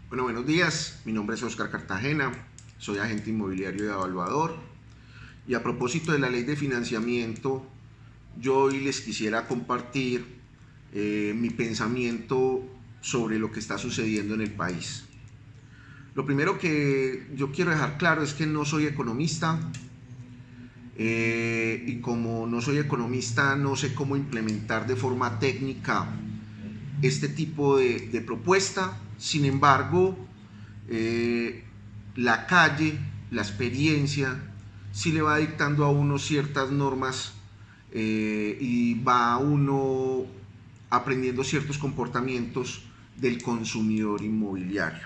Bueno, buenos días. Mi nombre es Oscar Cartagena. Soy agente inmobiliario y evaluador. Y a propósito de la ley de financiamiento, yo hoy les quisiera compartir mi pensamiento sobre lo que está sucediendo en el país. Lo primero que yo quiero dejar claro es que no soy economista, y como no soy economista no sé cómo implementar de forma técnica este tipo de propuesta. Sin embargo, eh, la calle, la experiencia, sí le va dictando a uno ciertas normas, y va uno aprendiendo ciertos comportamientos del consumidor inmobiliario.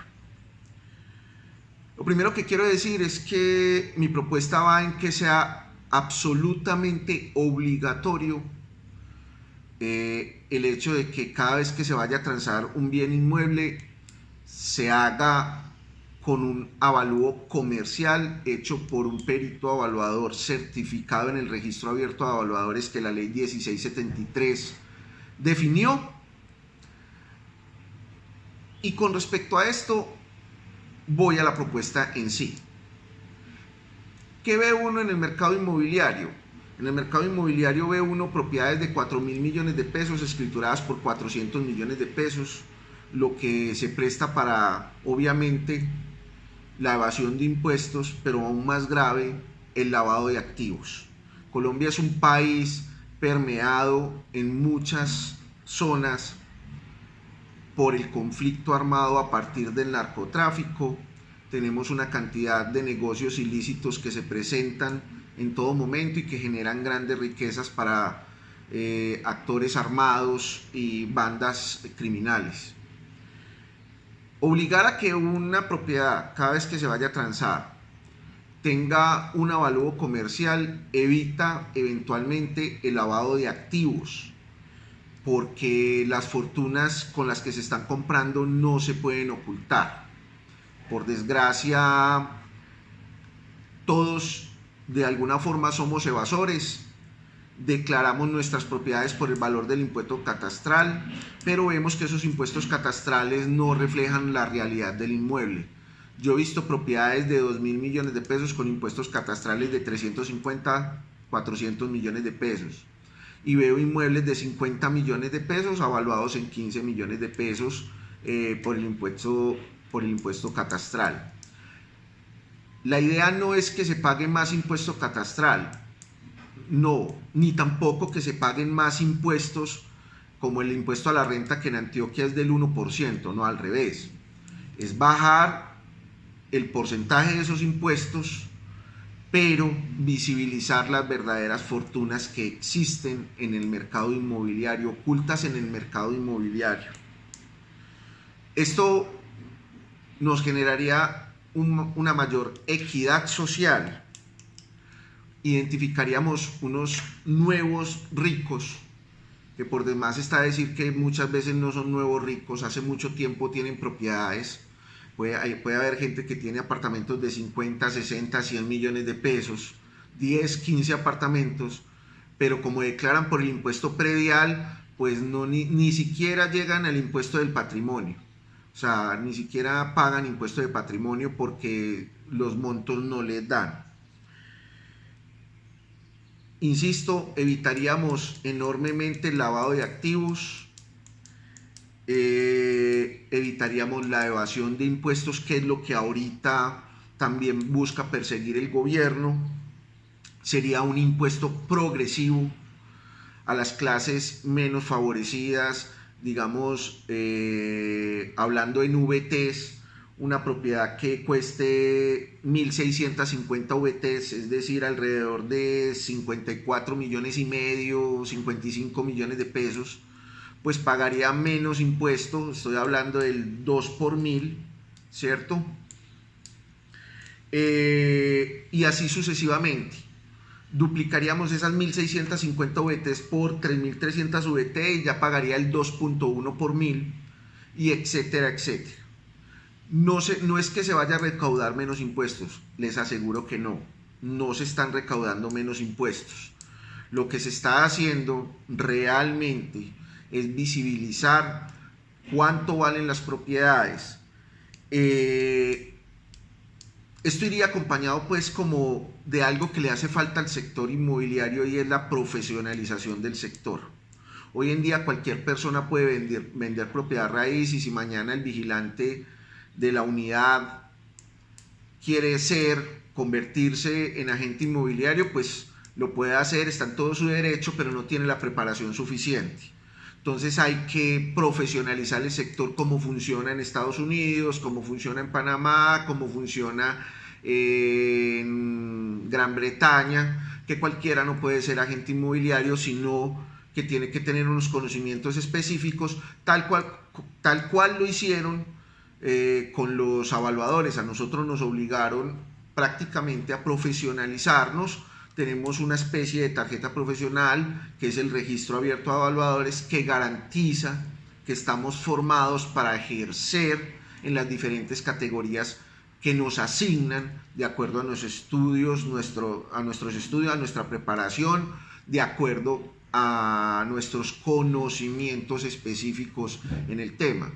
Lo primero que quiero decir es que mi propuesta va en que sea absolutamente obligatorio el hecho de que cada vez que se vaya a transar un bien inmueble se haga con un avalúo comercial hecho por un perito evaluador certificado en el registro abierto de evaluadores que la ley 1673 definió. Y con respecto a esto, voy a la propuesta en sí. ¿Qué ve uno en el mercado inmobiliario? En el mercado inmobiliario ve uno propiedades de 4.000 millones de pesos escrituradas por 400 millones de pesos, lo que se presta para, obviamente, la evasión de impuestos, pero aún más grave, el lavado de activos. Colombia es un país permeado en muchas zonas por el conflicto armado a partir del narcotráfico. Tenemos una cantidad de negocios ilícitos que se presentan en todo momento y que generan grandes riquezas para actores armados y bandas criminales. Obligar a que una propiedad, cada vez que se vaya a transar, tenga un avalúo comercial evita eventualmente el lavado de activos, porque las fortunas con las que se están comprando no se pueden ocultar. Por desgracia, todos de alguna forma somos evasores. Declaramos nuestras propiedades por el valor del impuesto catastral, pero vemos que esos impuestos catastrales no reflejan la realidad del inmueble. Yo he visto propiedades de 2.000 millones de pesos con impuestos catastrales de 350, 400 millones de pesos. Y veo inmuebles de 50 millones de pesos avaluados en 15 millones de pesos por el impuesto catastral. La idea no es que se pague más impuesto catastral, no, ni tampoco que se paguen más impuestos como el impuesto a la renta, que en Antioquia es del 1%, no, al revés. Es bajar el porcentaje de esos impuestos, pero visibilizar las verdaderas fortunas que existen en el mercado inmobiliario, ocultas en el mercado inmobiliario. Esto nos generaría una mayor equidad social. Identificaríamos unos nuevos ricos, que por demás está decir que muchas veces no son nuevos ricos, hace mucho tiempo tienen propiedades. Puede haber gente que tiene apartamentos de 50, 60, 100 millones de pesos, 10, 15 apartamentos, pero como declaran por el impuesto predial, pues ni siquiera llegan al impuesto del patrimonio. O sea, ni siquiera pagan impuesto de patrimonio porque los montos no les dan. Insisto, evitaríamos enormemente el lavado de activos, evitaríamos la evasión de impuestos, que es lo que ahorita también busca perseguir el gobierno. Sería un impuesto progresivo a las clases menos favorecidas, digamos, hablando en VTs, una propiedad que cueste 1.650 VTs, es decir, alrededor de 54 millones y medio, 55 millones de pesos, pues pagaría menos impuesto. Estoy hablando del 2 por 1.000, ¿cierto? Y así sucesivamente. Duplicaríamos esas 1.650 VTs por 3.300 VT y ya pagaría el 2.1 por 1.000, y etcétera, etcétera. No es que se vaya a recaudar menos impuestos, les aseguro que no se están recaudando menos impuestos. Lo que se está haciendo realmente es visibilizar cuánto valen las propiedades, Esto iría acompañado pues como de algo que le hace falta al sector inmobiliario y es la profesionalización del sector. Hoy en día cualquier persona puede vender propiedad raíz y si mañana el vigilante de la unidad quiere convertirse en agente inmobiliario, pues lo puede hacer, está en todo su derecho, pero no tiene la preparación suficiente. Entonces hay que profesionalizar el sector, cómo funciona en Estados Unidos, cómo funciona en Panamá, cómo funciona en Gran Bretaña, que cualquiera no puede ser agente inmobiliario, sino que tiene que tener unos conocimientos específicos, tal cual lo hicieron con los evaluadores. A nosotros nos obligaron prácticamente a profesionalizarnos. Tenemos una especie de tarjeta profesional que es el registro abierto a evaluadores que garantiza que estamos formados para ejercer en las diferentes categorías que nos asignan de acuerdo a nuestros estudios, a nuestra preparación, de acuerdo a nuestros conocimientos específicos en el tema.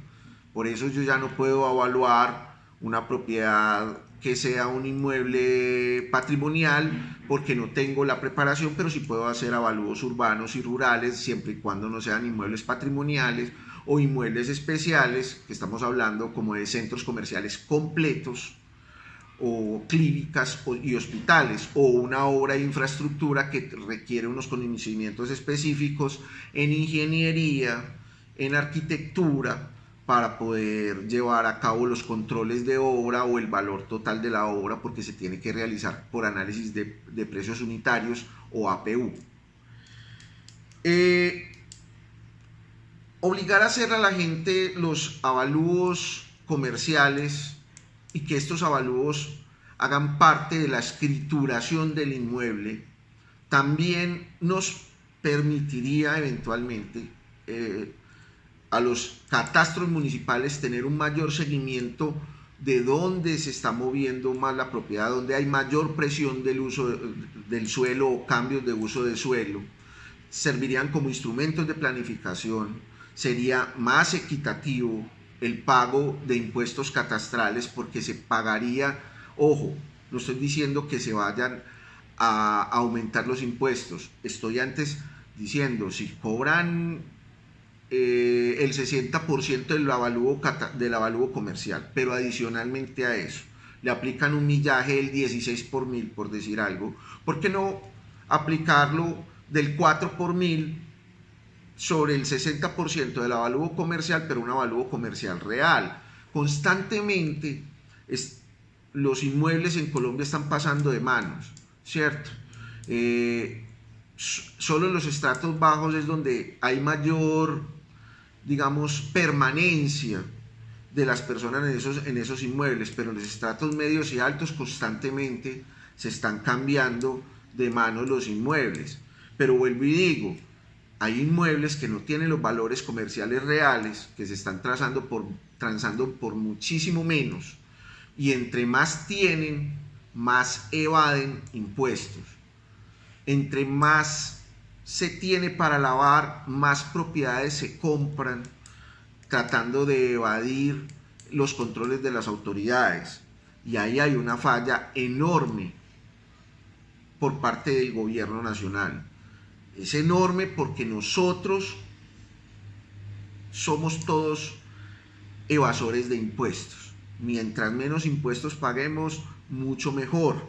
Por eso yo ya no puedo evaluar una propiedad que sea un inmueble patrimonial porque no tengo la preparación, pero sí puedo hacer avalúos urbanos y rurales siempre y cuando no sean inmuebles patrimoniales o inmuebles especiales, que estamos hablando como de centros comerciales completos o clínicas y hospitales, o una obra de infraestructura que requiere unos conocimientos específicos en ingeniería, en arquitectura, para poder llevar a cabo los controles de obra o el valor total de la obra, porque se tiene que realizar por análisis de precios unitarios o APU. Obligar a hacer a la gente los avalúos comerciales y que estos avalúos hagan parte de la escrituración del inmueble también nos permitiría eventualmente a los catastros municipales tener un mayor seguimiento de dónde se está moviendo más la propiedad, dónde hay mayor presión del uso del suelo o cambios de uso de suelo. Servirían como instrumentos de planificación, sería más equitativo el pago de impuestos catastrales porque se pagaría, ojo, no estoy diciendo que se vayan a aumentar los impuestos, estoy antes diciendo, si cobran el 60% del avalúo comercial, pero adicionalmente a eso le aplican un millaje del 16 por mil, por decir algo, ¿por qué no aplicarlo del 4 por mil sobre el 60% del avalúo comercial, pero un avalúo comercial real? Constantemente los inmuebles en Colombia están pasando de manos, ¿cierto? Solo en los estratos bajos es donde hay mayor, digamos, permanencia de las personas en esos inmuebles, pero en los estratos medios y altos constantemente se están cambiando de manos los inmuebles. Pero vuelvo y digo, hay inmuebles que no tienen los valores comerciales reales, que se están transando por muchísimo menos, y entre más tienen, más evaden impuestos. Entre más se tiene para lavar, más propiedades se compran, tratando de evadir los controles de las autoridades. Y ahí hay una falla enorme por parte del gobierno nacional. Es enorme porque nosotros somos todos evasores de impuestos. Mientras menos impuestos paguemos, mucho mejor,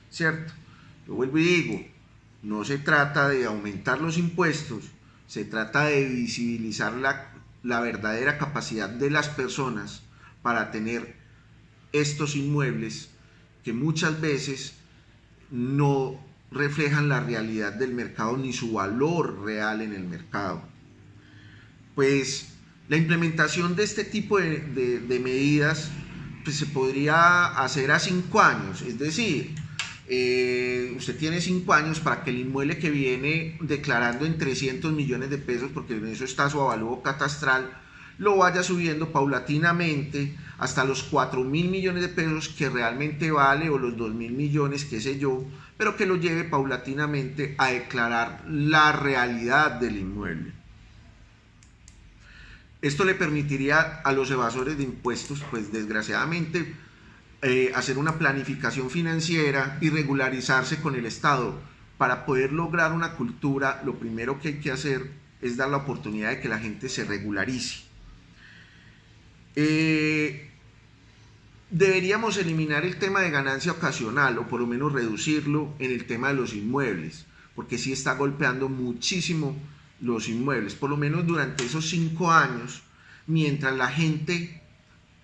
¿cierto? Yo vuelvo y digo, no se trata de aumentar los impuestos, se trata de visibilizar la verdadera capacidad de las personas para tener estos inmuebles que muchas veces no reflejan la realidad del mercado ni su valor real en el mercado. Pues la implementación de este tipo de medidas pues, se podría hacer a 5 años, es decir, usted tiene 5 años para que el inmueble que viene declarando en 300 millones de pesos, porque en eso está su avalúo catastral, lo vaya subiendo paulatinamente hasta los 4.000 millones de pesos que realmente vale, o los 2.000 millones, qué sé yo, pero que lo lleve paulatinamente a declarar la realidad del inmueble. Esto le permitiría a los evasores de impuestos, pues desgraciadamente, hacer una planificación financiera y regularizarse con el Estado. Para poder lograr una cultura, lo primero que hay que hacer es dar la oportunidad de que la gente se regularice. Deberíamos eliminar el tema de ganancia ocasional, o por lo menos reducirlo en el tema de los inmuebles, porque sí está golpeando muchísimo los inmuebles, por lo menos durante esos 5 años, mientras la gente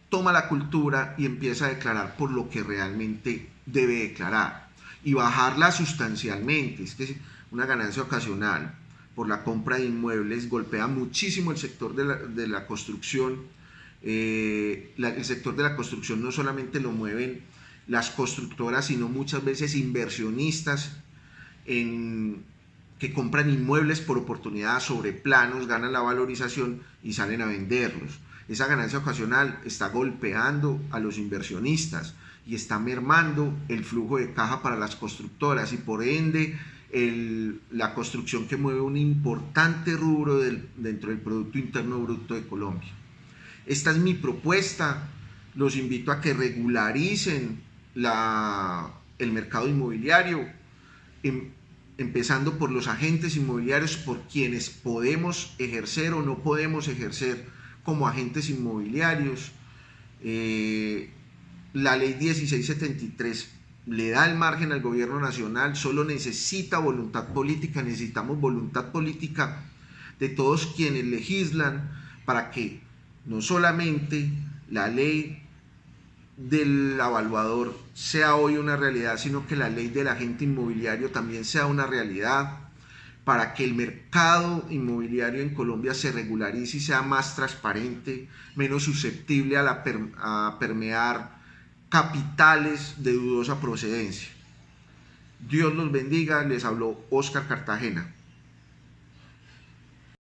toma la cultura y empieza a declarar por lo que realmente debe declarar y bajarla sustancialmente. Es que una ganancia ocasional por la compra de inmuebles golpea muchísimo el sector de la construcción. El sector de la construcción no solamente lo mueven las constructoras, sino muchas veces inversionistas que compran inmuebles por oportunidad sobre planos, ganan la valorización y salen a venderlos. Esa ganancia ocasional está golpeando a los inversionistas y está mermando el flujo de caja para las constructoras y por ende la construcción que mueve un importante rubro dentro del Producto Interno Bruto de Colombia. Esta es mi propuesta. Los invito a que regularicen el mercado inmobiliario, empezando por los agentes inmobiliarios, por quienes podemos ejercer o no podemos ejercer como agentes inmobiliarios. La ley 1673 le da el margen al gobierno nacional, solo necesita voluntad política. Necesitamos voluntad política de todos quienes legislan para que no solamente la ley del evaluador sea hoy una realidad, sino que la ley del agente inmobiliario también sea una realidad, para que el mercado inmobiliario en Colombia se regularice y sea más transparente, menos susceptible a permear capitales de dudosa procedencia. Dios los bendiga. Les habló Oscar Cartagena.